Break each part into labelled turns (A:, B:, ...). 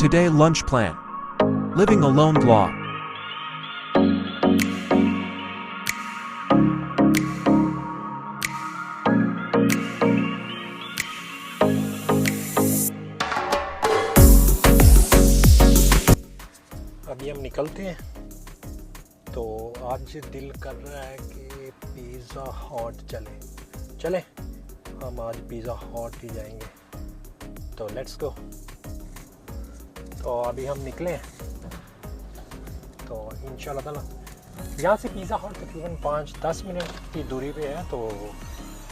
A: Today lunch plan. Living alone vlog.
B: अभी हम निकलते हैं। तो आज दिल कर रहा है कि पिज़्ज़ा हट चले हम आज पिज़्ज़ा हट ही जाएंगे। तो लेट्स गो। तो अभी हम निकले हैं, तो इंशाल्लाह ताला यहाँ से पिज़्ज़ा हट तकरीबन 5-10 मिनट की दूरी पे है, तो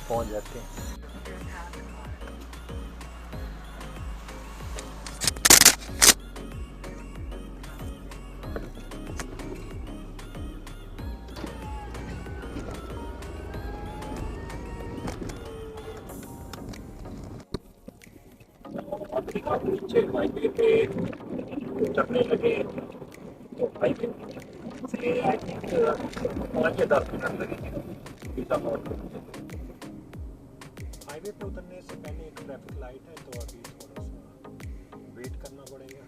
B: पहुँच जाते हैं। नीचे हाईवे पे उतरने लगे, तो हाईवे से आई थिंक 5 या 10 मिनट लगेंगे पिज़्ज़ा हट। हाईवे पे उतरने से पहले एक ट्रैफिक लाइट है, तो अभी थोड़ा सा वेट करना पड़ेगा।